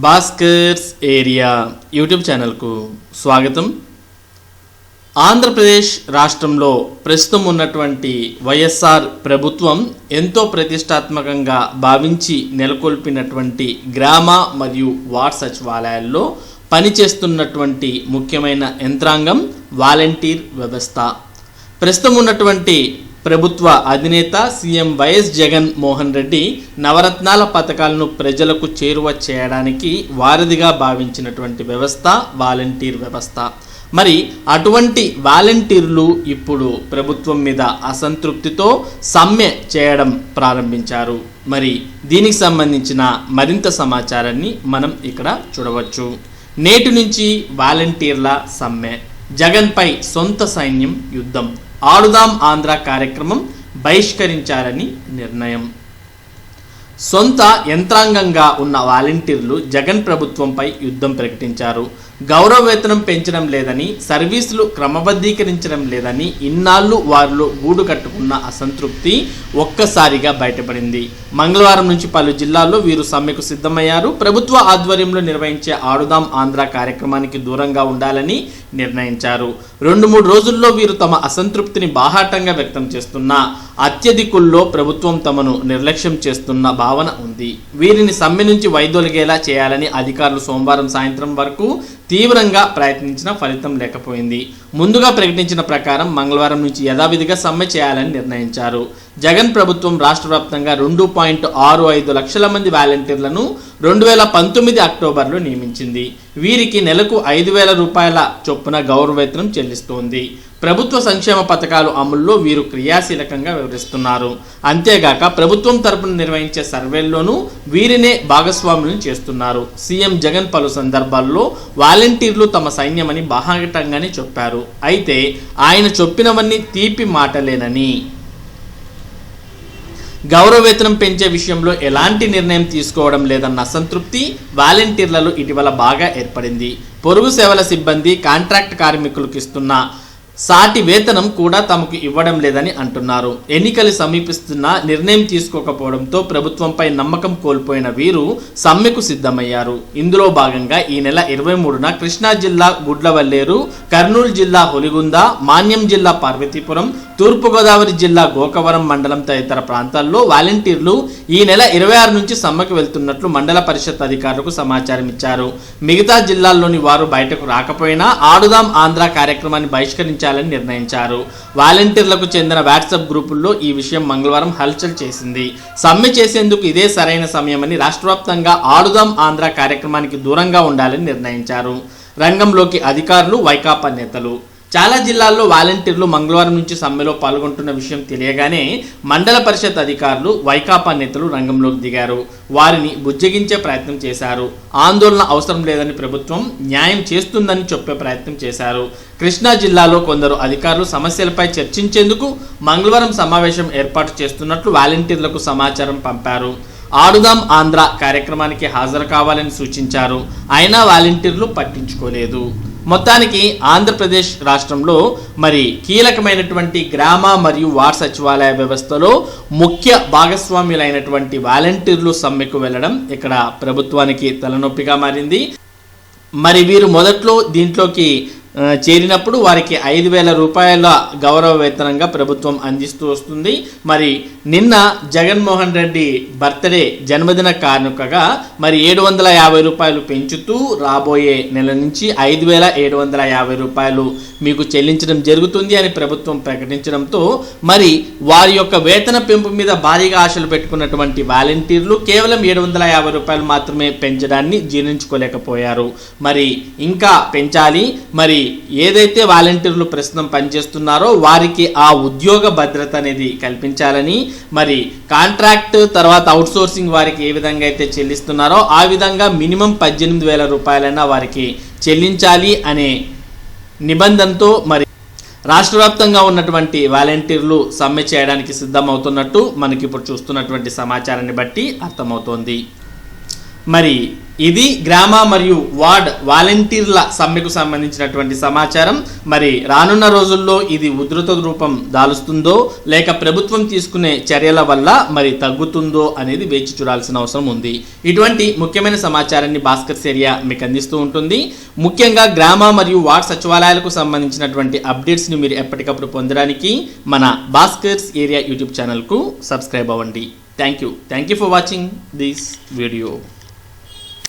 Bhaskar's area YouTube ఛానల్కు స్వాగతం. ఆంధ్రప్రదేశ్ రాష్ట్రంలో ప్రస్తుతం ఉన్నటువంటి వైఎస్ఆర్ ప్రభుత్వం ఎంతో ప్రతిష్టాత్మకంగా భావించి నెలకొల్పినటువంటి గ్రామ మరియు వార్డ్ సచివాలయాల్లో పనిచేస్తున్నటువంటి ముఖ్యమైన యంత్రాంగం వాలంటీర్ వ్యవస్థ. ప్రస్తుతం ఉన్నటువంటి ప్రభుత్వ అధినేత సీఎం వైఎస్ జగన్ మోహన్ రెడ్డి నవరత్నాల పథకాలను ప్రజలకు చేరువ చేయడానికి వారధిగా భావించినటువంటి వ్యవస్థ వాలంటీర్ వ్యవస్థ. మరి అటువంటి వాలంటీర్లు ఇప్పుడు ప్రభుత్వం మీద అసంతృప్తితో సమ్మె చేయడం ప్రారంభించారు. మరి దీనికి సంబంధించిన మరింత సమాచారాన్ని మనం ఇక్కడ చూడవచ్చు. నేటి నుంచి వాలంటీర్ల సమ్మె, జగన్పై సొంత సైన్యం యుద్ధం, ఆడుదాం ఆంధ్ర కార్యక్రమం బహిష్కరించాలని నిర్ణయం. సొంత యంత్రాంగంగా ఉన్న వాలంటీర్లు జగన్ ప్రభుత్వంపై యుద్ధం ప్రకటించారు. గౌరవ వేతనం పెంచడం లేదని, సర్వీసులు క్రమబద్ధీకరించడం లేదని ఇన్నాళ్ళు వారిలో గూడు కట్టుకున్న అసంతృప్తి ఒక్కసారిగా బయటపడింది. మంగళవారం నుంచి పలు జిల్లాల్లో వీరు సమ్మెకు సిద్ధమయ్యారు. ప్రభుత్వ ఆధ్వర్యంలో నిర్వహించే ఆడుదాం ఆంధ్ర కార్యక్రమానికి దూరంగా ఉండాలని నిర్ణయించారు. 2-3 రోజుల్లో వీరు తమ అసంతృప్తిని బాహాటంగా వ్యక్తం చేస్తున్న అత్యధికుల్లో ప్రభుత్వం తమను నిర్లక్ష్యం చేస్తున్న భావన ఉంది. వీరిని సమ్మె నుంచి వైదొలిగేలా చేయాలని అధికారులు సోమవారం సాయంత్రం వరకు తీవ్రంగా ప్రయత్నించినా ఫలితం లేకపోయింది. ముందుగా ప్రకటించిన ప్రకారం మంగళవారం నుంచి యథావిధిగా సమ్మె చేయాలని నిర్ణయించారు. జగన్ ప్రభుత్వం రాష్ట్ర వ్యాప్తంగా 2.65 లక్షల మంది వాలంటీర్లను 2019 అక్టోబర్లో నియమించింది. వీరికి నెలకు 5,000 రూపాయల చొప్పున గౌరవ వేతనం చెల్లిస్తోంది. ప్రభుత్వ సంక్షేమ పథకాలు అమల్లో వీరు క్రియాశీలకంగా వివరిస్తున్నారు. అంతేగాక ప్రభుత్వం తరపున నిర్వహించే సర్వేల్లోనూ వీరినే భాగస్వాములను చేస్తున్నారు. సీఎం జగన్ పలు సందర్భాల్లో వాలంటీర్లు తమ సైన్యమని బాహాటంగానే చెప్పారు. అయితే ఆయన చెప్పినవన్నీ తీపి మాటలేనని, గౌరవ వేతనం పెంచే విషయంలో ఎలాంటి నిర్ణయం తీసుకోవడం లేదన్న అసంతృప్తి వాలంటీర్లలో ఇటీవల బాగా ఏర్పడింది. పొరుగు సేవల సిబ్బంది, కాంట్రాక్ట్ కార్మికులకు ఇస్తున్న సాటి వేతనం కూడా తమకు ఇవ్వడం లేదని అంటున్నారు. ఎన్నికలు సమీపిస్తున్నా నిర్ణయం తీసుకోకపోవడంతో ప్రభుత్వంపై నమ్మకం కోల్పోయిన వీరు సమ్మెకు సిద్ధమయ్యారు. ఇందులో భాగంగా ఈ నెల 23న కృష్ణా జిల్లా గుడ్లవల్లేరు, కర్నూలు జిల్లా హొలిగుంద, మాన్యం జిల్లా పార్వతీపురం, తూర్పుగోదావరి జిల్లా గోకవరం మండలం తదితర ప్రాంతాల్లో వాలంటీర్లు ఈ నెల 26 నుంచి సమ్మెకు వెళ్తున్నట్లు మండల పరిషత్ అధికారులకు సమాచారం ఇచ్చారు. మిగతా జిల్లాల్లోని వారు బయటకు రాకపోయినా ఆడుదాం ఆంధ్ర కార్యక్రమాన్ని బహిష్కరించాలని నిర్ణయించారు. వాలంటీర్లకు చెందిన వాట్సాప్ గ్రూపుల్లో ఈ విషయం మంగళవారం హల్చల్ చేసింది. సమ్మె చేసేందుకు ఇదే సరైన సమయమని రాష్ట్ర వ్యాప్తంగా ఆడుదాం ఆంధ్ర కార్యక్రమానికి దూరంగా ఉండాలని నిర్ణయించారు రంగంలోకి అధికారులు, వైకాపా నేతలు. చాలా జిల్లాల్లో వాలంటీర్లు మంగళవారం నుంచి సమ్మెలో పాల్గొంటున్న విషయం తెలియగానే మండల పరిషత్ అధికారులు, వైకాపా నేతలు రంగంలోకి దిగారు. వారిని బుజ్జగించే ప్రయత్నం చేశారు. ఆందోళన అవసరం లేదని ప్రభుత్వం న్యాయం చేస్తుందని చెప్పే ప్రయత్నం చేశారు. కృష్ణా జిల్లాలో కొందరు అధికారులు సమస్యలపై చర్చించేందుకు మంగళవారం సమావేశం ఏర్పాటు చేస్తున్నట్లు వాలంటీర్లకు సమాచారం పంపారు. ఆడుదాం ఆంధ్ర కార్యక్రమానికి హాజరు కావాలని సూచించారు. అయినా వాలంటీర్లు పట్టించుకోలేదు. మొత్తానికి ఆంధ్రప్రదేశ్ రాష్ట్రంలో మరి కీలకమైనటువంటి గ్రామ మరియు వార్డ్ సచివాలయ వ్యవస్థలో ముఖ్య భాగస్వామ్యులైనటువంటి వాలంటీర్లు సమ్మెకు వెళ్ళడం ఇక్కడ ప్రభుత్వానికి తలనొప్పిగా మారింది. మరి వీరు మొదట్లో దీంట్లోకి చేరినప్పుడు వారికి 5,000 రూపాయల గౌరవ వేతనంగా ప్రభుత్వం అందిస్తూ వస్తుంది. మరి నిన్న జగన్మోహన్ రెడ్డి బర్త్డే జన్మదిన కానుకగా మరి 750 రూపాయలు పెంచుతూ రాబోయే నెల నుంచి 5,750 రూపాయలు మీకు చెల్లించడం జరుగుతుంది అని ప్రభుత్వం ప్రకటించడంతో మరి వారి యొక్క వేతన పెంపు మీద భారీగా ఆశలు పెట్టుకున్నటువంటి వాలంటీర్లు కేవలం 750 రూపాయలు మాత్రమే పెంచడాన్ని జీర్ణించుకోలేకపోయారు. మరి ఇంకా పెంచాలి, మరి ఏదైతే వాలంటీర్లు ప్రస్తుతం పనిచేస్తున్నారో వారికి ఆ ఉద్యోగ భద్రత అనేది కల్పించాలని, మరి కాంట్రాక్ట్ తర్వాత అవుట్సోర్సింగ్ వారికి ఏ విధంగా అయితే చెల్లిస్తున్నారో ఆ విధంగా మినిమం 18,000 రూపాయలైనా వారికి చెల్లించాలి అనే నిబంధనతో మరి రాష్ట్ర వ్యాప్తంగా ఉన్నటువంటి వాలంటీర్లు సమ్మె చేయడానికి సిద్ధమవుతున్నట్టు మనకి ఇప్పుడు చూస్తున్నటువంటి సమాచారాన్ని బట్టి అర్థమవుతోంది. మరి ఇది గ్రామ మరియు వార్డ్ వాలంటీర్ల సమ్మెకు సంబంధించినటువంటి సమాచారం. మరి రానున్న రోజుల్లో ఇది ఉధృత రూపం దాలుస్తుందో లేక ప్రభుత్వం తీసుకునే చర్యల వల్ల మరి తగ్గుతుందో అనేది వేచి చూడాల్సిన అవసరం ఉంది. ఇటువంటి ముఖ్యమైన సమాచారాన్ని భాస్కర్స్ ఏరియా మీకు అందిస్తూ ఉంటుంది. ముఖ్యంగా గ్రామ మరియు వార్డ్ సచివాలయాలకు సంబంధించినటువంటి అప్డేట్స్ని మీరు ఎప్పటికప్పుడు పొందడానికి మన భాస్కర్స్ ఏరియా యూట్యూబ్ ఛానల్కు సబ్స్క్రైబ్ అవ్వండి. Thank you for watching this video.